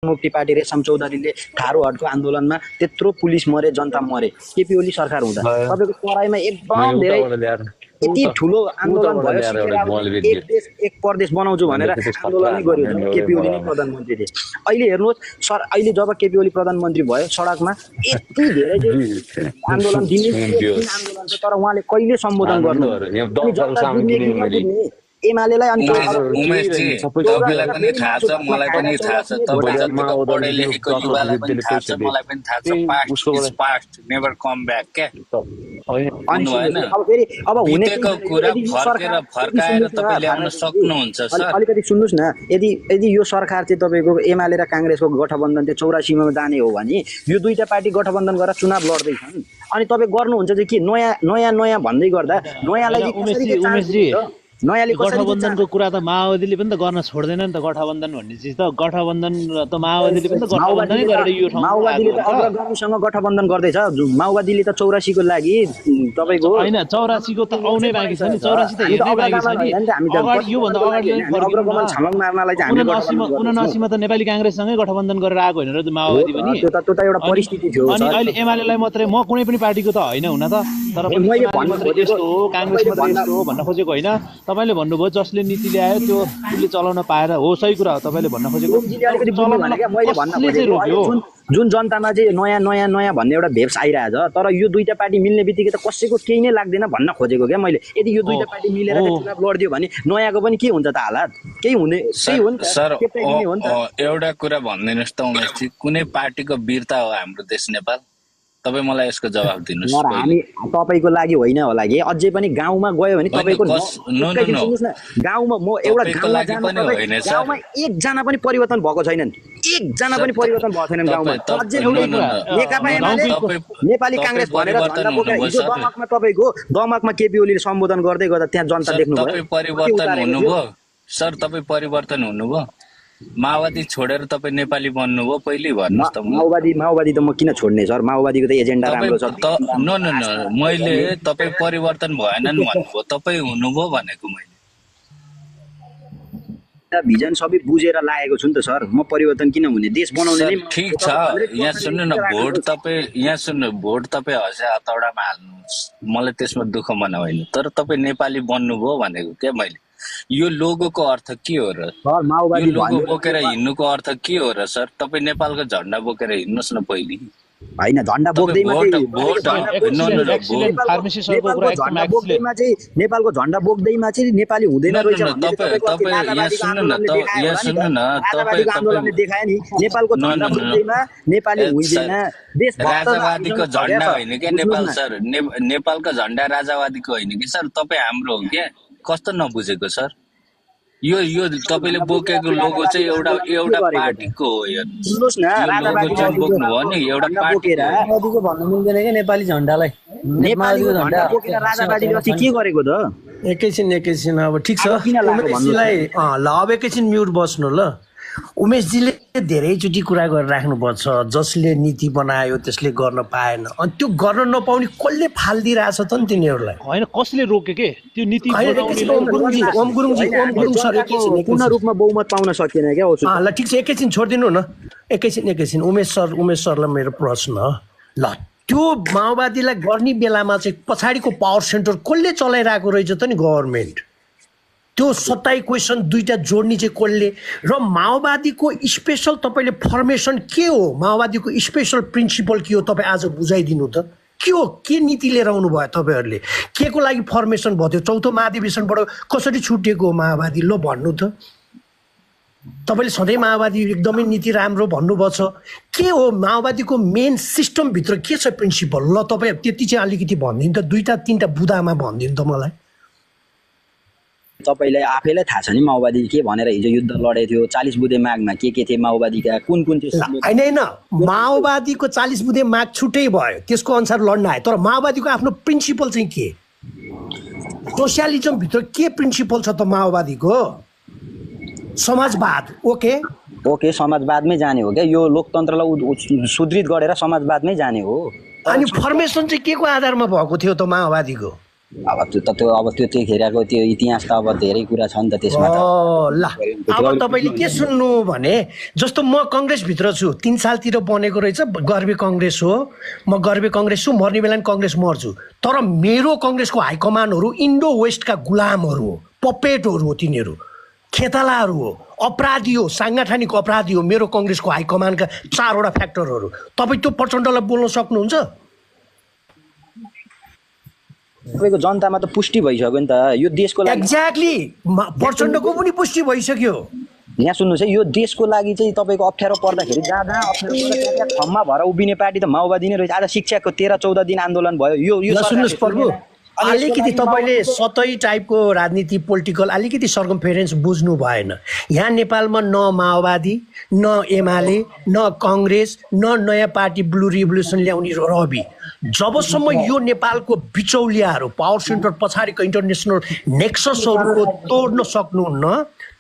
मुक्ति पार्टी रेशम चौधरीले ठाडो हटको आन्दोलनमा त्यत्रो पुलिस मरे, जनता मरे, केपी ओली सरकार हुँदा तपाईँको तराईमा एकदम धेरै यति ठुलो आन्दोलन भयो, एक देश एक प्रदेश बनाउँछु भनेर आन्दोलनै गर्यो जब केपी ओली नै प्रधानमन्त्री थिए। अहिले हेर्नुहोस् सर, अहिले जब केपी ओली प्रधानमन्त्री भयो सडकमा यति धेरै आन्दोलन आन्दोलन छ, तर उहाँले कहिले सम्बोधन गर्नु एमालेलाई अनि उमेशजी तपाईलाई पनि थाहा छ, मलाई पनि थाहा छ, तपाईँ जतिको पढे लेखेको युवालाई पनि थाहा छ, मलाई पनि थाहा छ, past is past, never come back के अब बितेको कुरा फर्काएर तपाईले ल्याउन सक्नुहुन्छ सर। अलिकति सुन्नुस् न, यदि यो सरकार चाहिँ तपाईको एमाले र कांग्रेसको गठबन्धन चाहिँ 84 मा जाने हो भने यो दुईटा पार्टी गठबन्धन गरेर चुनाव लड्दै छन्, अनि तपाईँ गर्नुहुन्छ चाहिँ के नयाँ भन्दै गर्दा नयाँलाई नयाँले गठबन्धनको कुरा त माओवादीले पनि त गर्न छोड्दैन नि त। गठबन्धन भन्ने चिज त गठबन्धन त माओवादीले पनि त गठबन्धनै गरेर यो ठाउँमा माओवादीले त अग्रगामीसँग गठबन्धन गर्दैछ। माओवादीले त 84 को लागि तपाईको हैन 84 को त आउनै बाँकी छ नि, 84 त हेर्नै बाँकी छ नि। अगाडि यो भन्दा अगाडि अग्रगमन छमक मार्नलाई चाहिँ हामी 79 मा त नेपाली कांग्रेससँगै गठबन्धन गरेर आएको हैन र माओवादी पनि। त्यो त एउटा परिस्थिति थियो। अनि अहिले एमालेलाई मात्रै म कुनै पनि पार्टीको त हैन हुन त, तर पनि मैले भन्नु खोजेको यस्तो हो, कांग्रेस मात्रै यस्तो हो भन्न खोजेको हैन। तपाईले भन्नुभयो जसले नीति ल्यायो त्यो उसले चलाउन पाएर हो, सही कुरा हो तपाईले भन्न खोजेको। मैले भन्न खोजेको जुन जनतामा चाहिँ नयाँ भन्ने एउटा भेब्स आइरहेछ, तर यो दुईटा पार्टी मिल्ने बित्तिकै त कसैको केही नै लाग्दैन भन्न खोजेको क्या मैले। यदि यो दुईटा पार्टी मिलेर चुनाव लड्दियो भने नयाँको पनि के हुन्छ त हालत, केही हुने सही हो नि त सर। एउटा कुरा भनिदिनुहोस् त उमेशजी, कुनै पार्टीको वीरता हो हाम्रो देश नेपाल? तपाईँ मलाई यसको जवाब दिनुहोस्। हामी तपाईँको लागि होइन होला कि अझै पनि गाउँमा गयो भने तपाईँको सुन्नुहोस् न, गाउँमा म एउटा गाउँमा एकजना पनि परिवर्तन भएको छैनन्, एकजना पनि परिवर्तन भएको छैनन् गाउँमा। अझै नेकपा एमाले नेपाली कांग्रेस भनेर झन्डा बोकेर हिजो दमकमा तपाईँको दमकमा केपी ओलीले सम्बोधन गर्दै गर्दा त्यहाँ जनता देख्नुभयो। परिवर्तन हुनुभयो सर, तपाईँ परिवर्तन हुनुभयो? माओवादी छोडेर तपाईँ नेपाली बन्नुभयो पहिले भन्नुहोस् त। माओवादी त म किन छोड्ने सर, माओवादीको त एजेन्डा राम्रो छ। मैले तपाईँ परिवर्तन भएनन् भन्नुभयो, तपाईँ हुनुभयो भनेको मैले। भिजन सबै बुझेर लागेको छु नि त सर, म परिवर्तन किन हुने, देश बनाउने नै ठिक छ। यहाँ सुन्नु न, भोट तपाईँ हँसे हतौडामा हाल्नुहोस्, मलाई त्यसमा दुःख मना होइन, तर तपाईँ नेपाली बन्नुभयो भनेको क्या मैले। यो लोगोको अर्थ के हो र? यो लोगो बोकेर हिँड्नुको अर्थ के हो र सर? तपाईँ नेपालको झन्डा बोकेर हिँड्नुहोस् न पहिले। हैन झन्डा बोक्दैमा नेपालको झन्डा बोक्दैमा चाहिँ नेपाली हुँदैन रहेछ। आन्दोलनले देखायो नि नेपालको झन्डा बोक्दैमा नेपाली हुँदैन। राजावादीको झन्डा होइन क्या नेपाल सर, नेपालको झन्डा राजावादीको होइन कि सर, तपाईँ हाम्रो हो क्या। कस्तो नबुझेको सर? यो तपाईले बोकेको लोगो चाहिँ एउटा पार्टीको हो। सुन्नुस् न, राजावादी बोक्नु हो नि एउटा बोकेर मोदीको भन्नु मिल्दैन के नेपाली झन्डालाई। नेपालीको झन्डा बोकेर राजावादीले अस्ति के गरेको त? एकैछिन अब ठिक छ उमेशजीलाई ल अब एकैछिन म्युट बस्नु ल। उमेशजीले धेरैचोटि कुरा गरेर राख्नुपर्छ, जसले नीति बनायो त्यसले गर्न पाएन, अनि त्यो गर्न नपाउने कसले फालिदिरहेछ त नि तिनीहरूलाई? होइन कसले रोक्यो के त्यो नीति? ओम गुरुङ सर पूर्ण रूपमा बहुमत पाउन सकेन क्या। ल ठिक छ, एकैछिन छोडिदिनु न, एकैछिन उमेश सरलाई मेरो प्रश्न ल, त्यो माओवादीलाई गर्ने बेलामा चाहिँ पछाडिको पावर सेन्टर कसले चलाइरहेको रहेछ त नि गभर्मेन्ट? त्यो 27 क्वेसन दुईटा जोड्ने चाहिँ कसले? र माओवादीको स्पेसल तपाईँले फर्मेसन के हो, माओवादीको स्पेसल प्रिन्सिपल के हो तपाईँ आज बुझाइदिनु त। के हो, के नीति लिएर आउनुभयो तपाईँहरूले? के को लागि फर्मेसन भयो? त्यो चौथो महाधिवेशनबाट कसरी छुटिएको हो माओवादी? ल भन्नु त। तपाईँले सधैँ माओवादी एकदमै नीति राम्रो भन्नुभएको छ, के हो माओवादीको मेन सिस्टमभित्र के छ प्रिन्सिपल? ल तपाईँ त्यति चाहिँ अलिकति भनिदिनु त, दुईटा तिनवटा बुदामा भनिदिनु त मलाई। तपाईलाई आफैलाई थाहा छ नि माओवादी के भनेर हिजो युद्ध लडेको थियो। 40 बुँदे मागमा के थिए माओवादीका, कुन चाहिँ होइन माओवादीको 40 बुँदे माग छुट्टै भयो, त्यसको अनुसार लड्न आयो, तर माओवादीको आफ्नो प्रिन्सिपल चाहिँ के? सोसियालिजम भित्र के प्रिन्सिपल छ त माओवादीको? समाजवाद। ओके समाजवादमै जाने हो क्या, यो लोकतन्त्रलाई सुदृढ गरेर समाजवादमै जाने हो। अनि फर्मेसन चाहिँ के को आधारमा भएको थियो त माओवादीको? अब त्यो त्यतिखेरको त्यो इतिहास त अब धेरै कुरा छ नि त त्यसमा त। ल अब तपाईँले के सुन्नु भने जस्तो म कङ्ग्रेसभित्र छु 3 सालतिर बनेको रहेछ गर्वे कङ्ग्रेस हो, म गर्वे कङ्ग्रेस छु, मर्ने बेला नि कङ्ग्रेस मर्छु, तर मेरो कङ्ग्रेसको हाइकमान्डहरू इन्डो वेस्टका गुलामहरू हो, पपेटहरू हो, तिनीहरू खेतालाहरू हो, अपराधी हो, साङ्गठनिक अपराधी हो मेरो कङ्ग्रेसको हाइकमान्डका 4वटा फ्याक्टरहरू। तपाईँ त्यो प्रचण्डलाई बोल्न सक्नुहुन्छ? तपाईँको जनतामा त पुष्टि भइसक्यो नि त यो देशको लागि। एक्ज्याक्टली प्रचण्डको पनि पुष्टि भइसक्यो। यहाँ सुन्नुहोस् है, यो देशको लागि चाहिँ तपाईँको अप्ठ्यारो पर्दाखेरि जहाँ जहाँ अप्ठ्यारो पर्दा त्यहाँ खम्मा भएर उभिने पार्टी त माओवादी नै रहेछ। आज शिक्षाको 13-14 दिन आन्दोलन भयो। यो सुन्नुहोस् प्रभु, अलिकति तपाईँले सतै टाइपको राजनीति पोलिटिकल अलिकति सर्कमफेरेन्स बुझ्नु भएन। यहाँ नेपालमा न माओवादी, न एमाले, न कङ्ग्रेस, न नयाँ पार्टी ब्लू रिभोल्युसन ल्याउने रवि, जबसम्म यो नेपालको बिचौलियाहरू पावर सेन्टर पछाडिको इन्टरनेसनल नेक्ससहरूको तोड्न सक्नुहुन्न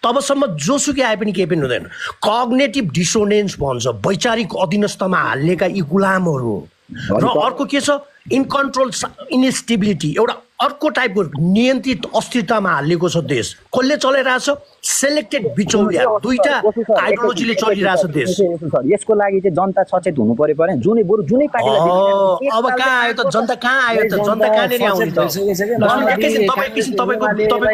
तबसम्म जोसुकै आए पनि केही पनि हुँदैन। कग्नेटिभ डिसोनेन्स भन्छ, वैचारिक अधीनस्थमा हालेका यी गुलामहरू र अर्को के छ इनकन्ट्रोल इनस्टेबिलिटी, एउटा अर्को टाइपको नियन्त्रित अस्थिरतामा हालिएको छ देश। कसले चलाइरहेछ? सेलेक्टेड बिचौलिया, दुईटा आइडियोलोजीले चलिरहेछ देश। यसको लागि चाहिँ जनता सचेत हुनु पर्यो परे जुनै पार्टीलाई। अब कहाँ आयो त जनता? कहाँ आयो त जनता? कहाँनिर आउने त? तपाईँको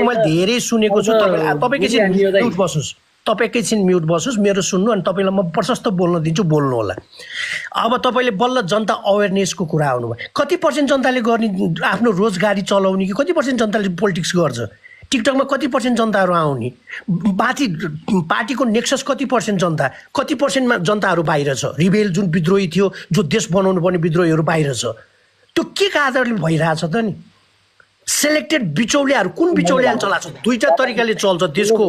मैले धेरै सुनेको छु। तपाईँ एकैछिन म्युट बस्नुहोस्, तपाईँ एकैछिन म्युट बस्नुहोस्, मेरो सुन्नु, अनि तपाईँलाई म प्रशस्त बोल्न दिन्छु, बोल्नु होला। अब तपाईँले बल्ल जनता अवेरनेसको कुरा आउनुभयो। कति पर्सेन्ट जनताले गर्ने आफ्नो रोजगारी चलाउने कि कति पर्सेन्ट जनताले पोलिटिक्स गर्छ? टिकटकमा कति पर्सेन्ट जनताहरू आउने? माथि पार्टीको नेक्सस कति पर्सेन्ट जनता, कति पर्सेन्टमा जनताहरू बाहिर छ? रिबेल जुन विद्रोही थियो, जो देश बनाउनु पर्ने विद्रोहीहरू बाहिर छ। त्यो के का आधारले भइरहेछ त नि? सेलेक्टेड बिचौलियाहरू, कुन बिचौलियाले चलाएको छ? दुईटा तरिकाले चल्छ देशको।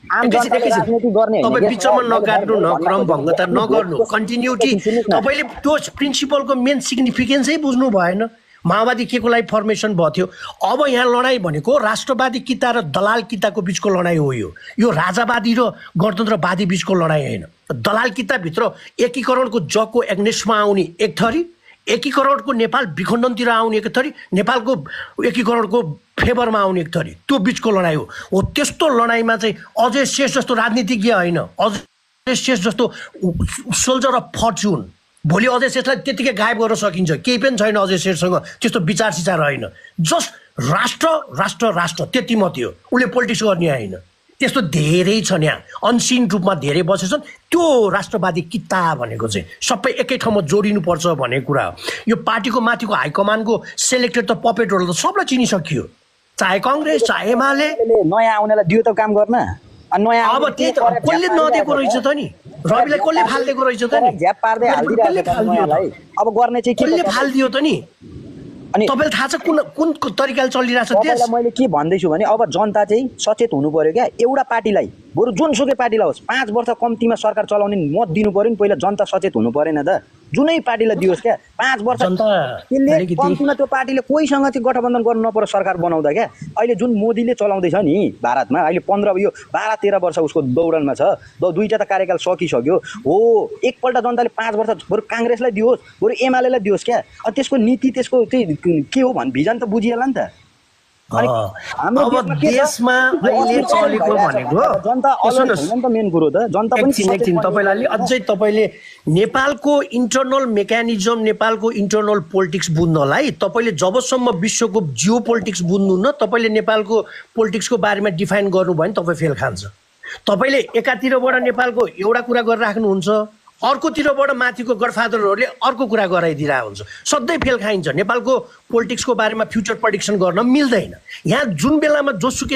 तपाईँ बिचमा नकाट्नु, न क्रम भङ्गता नगर्नु, कन्टिन्युटी। तपाईँले त्यो प्रिन्सिपलको मेन सिग्निफिकेन्सै बुझ्नु भएन। माओवादी के को लागि फर्मेसन भयो थियो? अब यहाँ लडाइँ भनेको राष्ट्रवादी किता र दलाल किताको बिचको लडाइँ हो। यो राजावादी र गणतन्त्रवादी बिचको लडाइँ होइन। दलाल किताभित्र एकीकरणको जगको एग्नेस्टमा आउने एक थरी, एकीकरणको नेपाल विखण्डनतिर आउने एक थरी, नेपालको एकीकरणको फेभरमा आउने एक थरी, त्यो बिचको लडाइँ हो। त्यस्तो लडाइँमा चाहिँ अजय शेष जस्तो राजनीतिज्ञ होइन, अजय शेष जस्तो सोल्जर अफ फर्चुन, भोलि अजय शेषलाई त्यतिकै गायब गर्न सकिन्छ, केही पनि छैन अजय शेषसँग त्यस्तो विचार सिचार होइन। जस्ट राष्ट्र राष्ट्र राष्ट्र त्यति मात्रै हो, उसले पोलिटिक्स गर्ने होइन। त्यस्तो धेरै छन् यहाँ, अनसिन रूपमा धेरै बसेछन्। त्यो राष्ट्रवादी किता भनेको चाहिँ सबै एकै ठाउँमा जोडिनुपर्छ भन्ने कुरा हो। यो पार्टीको माथिको हाइकमान्डको सेलेक्टेड त पपेटहरू त सबलाई चिनिसकियो, चाहे कङ्ग्रेस चाहे एमाले। नयाँ आउनेलाई दियो त काम गर्न। अब त्यही त कसले नदिएको रहेछ त नि? रविलाई कसले फालिदिएको रहेछ त नि? झ्याप पार्दै अब गर्ने चाहिँ कसले फालिदियो त नि? अनि तपाईँलाई थाहा छ कुन तरिकाले चलिरहेछ देश? मैले के भन्दैछु भने अब जनता चाहिँ सचेत हुनु पर्यो क्या। एउटा पार्टीलाई, बरु जुनसुकै पार्टीलाई होस्, 5 वर्ष कम्तीमा सरकार चलाउने मत दिनु पर्यो नि। पहिला जनता सचेत हुनु परेन त? जुनै पार्टीलाई दियोस् क्या, 5 वर्ष त्यसले कम्तीमा त्यो पार्टीले कोहीसँग चाहिँ गठबन्धन गर्नु नपर्यो सरकार बनाउँदा क्या। अहिले जुन मोदीले चलाउँदैछ नि भारतमा, अहिले 15 यो 12-13 वर्ष उसको दौडनमा छ, दुईटा त कार्यकाल सकिसक्यो हो। एकपल्ट जनताले 5 वर्ष बरु काङ्ग्रेसलाई दियोस्, बरु एमालेलाई दियोस् क्या। अनि त्यसको नीति, त्यसको चाहिँ के हो भने भिजन त बुझिएला नि त। अब देशमा अहिले चलेको भनेको जनता अलर्ट हुनु त मेन कुरो त। जनता पनि तपाईँलाई अझै तपाईँले नेपालको इन्टरनल मेकानिजम, नेपालको इन्टरनल पोलिटिक्स बुझ्नलाई तपाईँले जबसम्म विश्वको जियो पोलिटिक्स बुझ्नुहुन्न, तपाईँले नेपालको पोलिटिक्सको बारेमा डिफाइन गर्नुभयो भने तपाईँ फेल खान्छ। तपाईँले एकातिरबाट नेपालको एउटा कुरा गरिराख्नुहुन्छ, अर्कोतिरबाट माथिको गडफादरहरूले अर्को कुरा गराइदिरहेको हुन्छ, सधैँ फेल खाइन्छ। नेपालको पोलिटिक्सको बारेमा फ्युचर प्रेडिक्सन गर्न मिल्दैन। यहाँ जुन बेलामा जोसुकै